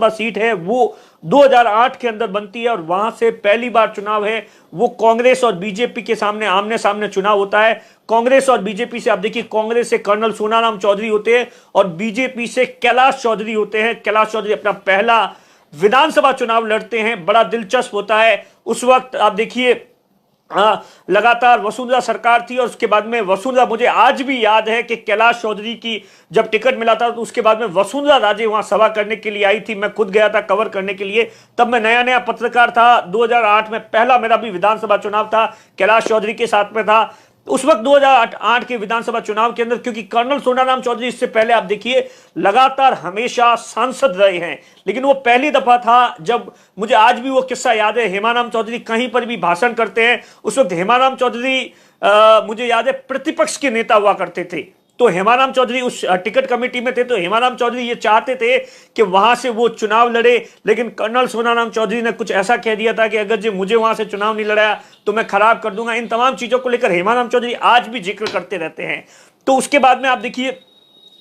विधानसभा seat है वो 2008 के अंदर बनती है और वहां से पहली बार चुनाव है वो कांग्रेस और बीजेपी के सामने आमने सामने चुनाव होता है। कांग्रेस और बीजेपी से आप देखिए, कांग्रेस से कर्नल सोनाराम चौधरी होते हैं और बीजेपी से कैलाश चौधरी होते हैं। कैलाश चौधरी अपना पहला विधानसभा चुनाव लड़ते हैं, बड़ा दिलचस्प होता है। उस वक्त आप देखिए लगातार वसुंधरा सरकार थी और उसके बाद में वसुंधरा, मुझे आज भी याद है कि कैलाश चौधरी की जब टिकट मिला था तो उसके बाद में वसुंधरा राजे वहां सभा करने के लिए आई थी। मैं खुद गया था कवर करने के लिए, तब मैं नया नया पत्रकार था। 2008 में पहला मेरा भी विधानसभा चुनाव था, कैलाश चौधरी के साथ में था। उस वक्त 2008 के विधानसभा चुनाव के अंदर, क्योंकि कर्नल सोनाराम चौधरी इससे पहले आप देखिए लगातार हमेशा सांसद रहे हैं, लेकिन वो पहली दफा था जब, मुझे आज भी वो किस्सा याद है, हेमाराम चौधरी कहीं पर भी भाषण करते हैं, उस वक्त हेमाराम चौधरी मुझे याद है प्रतिपक्ष के नेता हुआ करते थे। तो हेमाराम चौधरी उस टिकट कमेटी में थे, तो हेमाराम चौधरी ये चाहते थे कि वहां से वो चुनाव लड़े, लेकिन कर्नल सोनाराम चौधरी ने कुछ ऐसा कह दिया था कि अगर जो मुझे वहां से चुनाव नहीं लड़ाया तो मैं खराब कर दूंगा। इन तमाम चीजों को लेकर हेमाराम चौधरी आज भी जिक्र करते रहते हैं। तो उसके बाद में आप देखिए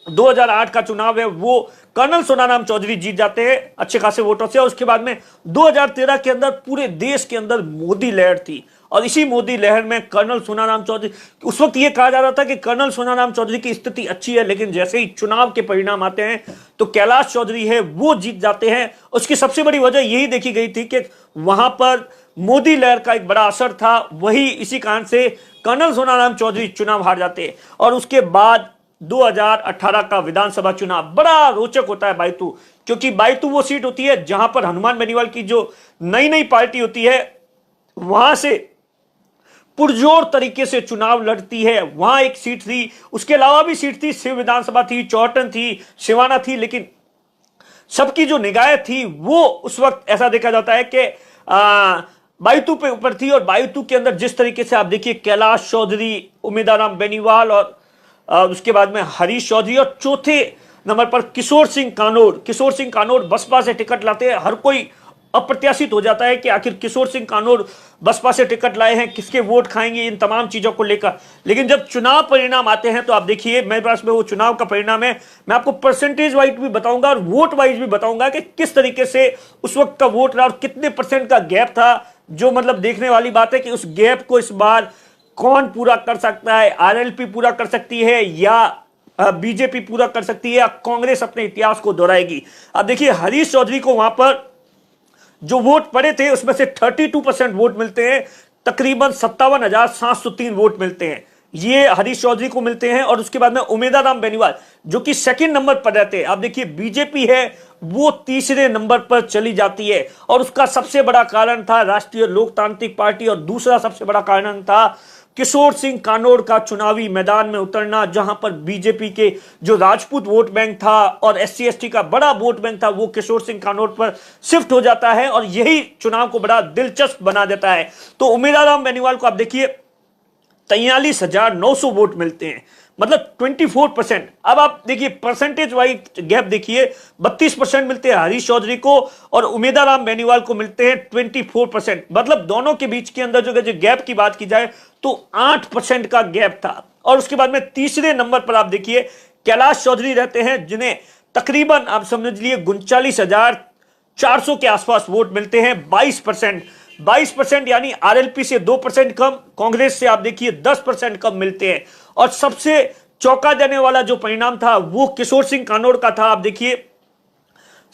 2008 का चुनाव है वो कर्नल सोनाराम चौधरी जीत जाते हैं अच्छे खासे वोटों से। और उसके बाद में 2013 के अंदर पूरे देश के अंदर मोदी लहर थी और इसी मोदी लहर में कर्नल सोनाराम चौधरी, उस वक्त ये कहा जा रहा था कि कर्नल सोनाराम चौधरी की स्थिति अच्छी है, लेकिन जैसे ही चुनाव के परिणाम आते हैं तो कैलाश चौधरी है वो जीत जाते हैं। उसकी सबसे बड़ी वजह यही देखी गई थी कि वहां पर मोदी लहर का एक बड़ा असर था, वही इसी कारण से कर्नल सोनाराम चौधरी चुनाव हार जाते हैं। और उसके बाद 2018 का विधानसभा चुनाव बड़ा रोचक होता है बायतू, क्योंकि बायतू वो सीट होती है जहां पर हनुमान बेनीवाल की जो नई नई पार्टी होती है वहां से पुरजोर तरीके से चुनाव लड़ती है। वहां एक सीट थी, उसके अलावा भी सीट थी, शिव विधानसभा थी, चौहटन थी, सिवाना थी, लेकिन सबकी जो निगाहें थी वो उस वक्त ऐसा देखा जाता है कि बायतू पे ऊपर थी। और बायतू के अंदर जिस तरीके से आप देखिए कैलाश चौधरी, उमेदाराम बेनीवाल और उसके बाद में हरीश चौधरी और चौथे नंबर पर किशोर सिंह कानोर बसपा से टिकट लाते हैं। हर कोई अप्रत्याशित हो जाता है कि आखिर किशोर सिंह कानोर बसपा से टिकट लाए हैं, किसके वोट खाएंगे, इन तमाम चीजों को लेकर। लेकिन जब चुनाव परिणाम आते हैं तो आप देखिए, मेरे पास में वो चुनाव का परिणाम है, मैं आपको परसेंटेज वाइज भी बताऊंगा और वोट वाइज भी बताऊंगा कि किस तरीके से उस वक्त का वोट रहा और कितने परसेंट का गैप था। जो मतलब देखने वाली बात है कि उस गैप को इस बार कौन पूरा कर सकता है, आरएलपी पूरा कर सकती है या बीजेपी पूरा कर सकती है या कांग्रेस अपने इतिहास को दोहराएगी। अब देखिए हरीश चौधरी को वहां पर जो वोट पड़े थे उसमें से 32% वोट मिलते हैं, तकरीबन 57,703 वोट मिलते हैं, ये हरीश चौधरी को मिलते हैं। और उसके बाद में उमेदाराम बेनीवाल जो कि सेकंड नंबर पर रहते हैं, आप देखिए बीजेपी है वो तीसरे नंबर पर चली जाती है। और उसका सबसे बड़ा कारण था राष्ट्रीय लोकतांत्रिक पार्टी और दूसरा सबसे बड़ा कारण था किशोर सिंह कानोर का चुनावी मैदान में उतरना, जहां पर बीजेपी के जो राजपूत वोट बैंक था और एससी एसटी का बड़ा वोट बैंक था वो किशोर सिंह कानोर पर शिफ्ट हो जाता है और यही चुनाव को बड़ा दिलचस्प बना देता है। तो उमेदाराम बेनीवाल को आप देखिए 43,900 वोट मिलते हैं, मतलब 24%। अब आप देखिए परसेंटेज वाइज गैप देखिए, 32% मिलते हैं हरीश चौधरी को और उमेदाराम बेनीवाल को मिलते हैं 24%। मतलब दोनों के बीच के अंदर जो गैप की बात की जाए तो 8% का गैप था। और उसके बाद में तीसरे नंबर पर आप देखिए कैलाश चौधरी रहते हैं, जिन्हें तकरीबन आप समझ लिए 39,400 के आसपास वोट मिलते हैं, 22% यानी आरएलपी से 2% कम, कांग्रेस से आप देखिए 10% कम मिलते हैं। और सबसे चौंका देने वाला जो परिणाम था वो किशोर सिंह कानोर का था। आप देखिए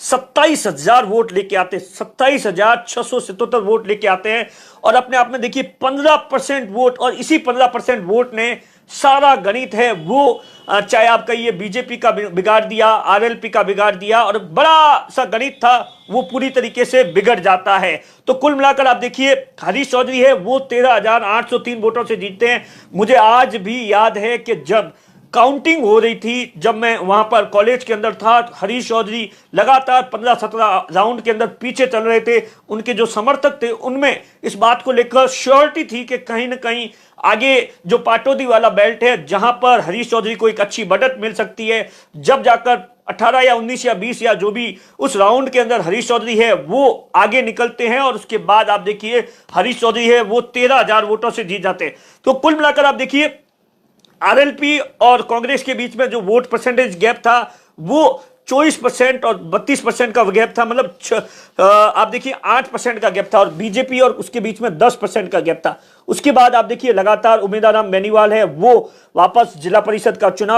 27,000 वोट लेके आते, 27,677 वोट लेके आते हैं और अपने आप में देखिए 15% वोट, और इसी 15% वोट ने सारा गणित है वो चाहे आप कहिए बीजेपी का बिगाड़ दिया, आरएलपी का बिगाड़ दिया, और बड़ा सा गणित था वो पूरी तरीके से बिगड़ जाता है। तो कुल मिलाकर आप देखिए हरीश चौधरी है वो 13,803 वोटों से जीतते हैं। मुझे आज भी याद है कि जब काउंटिंग हो रही थी, जब मैं वहां पर कॉलेज के अंदर था, हरीश चौधरी लगातार 15-17 राउंड के अंदर पीछे चल रहे थे। उनके जो समर्थक थे उनमें इस बात को लेकर श्योरिटी थी कि कहीं ना कहीं आगे जो पाटौदी वाला बेल्ट है जहां पर हरीश चौधरी को एक अच्छी बढ़त मिल सकती है, जब जाकर 18 या 19 या 20 या जो भी उस राउंड के अंदर हरीश चौधरी है वो आगे निकलते हैं और उसके बाद आप देखिए हरीश चौधरी है वो 13,000 वोटों से जीत जाते हैं। तो कुल मिलाकर आप देखिए आरएलपी और कांग्रेस के बीच में जो वोट परसेंटेज गैप था वो 24% और 32% का गैप था, मतलब आप देखिए 8% का गैप था, और बीजेपी और उसके बीच में 10% का गैप था। उसके बाद आप देखिए लगातार उमेदवार बेनीवाल है वो वापस जिला परिषद का चुनाव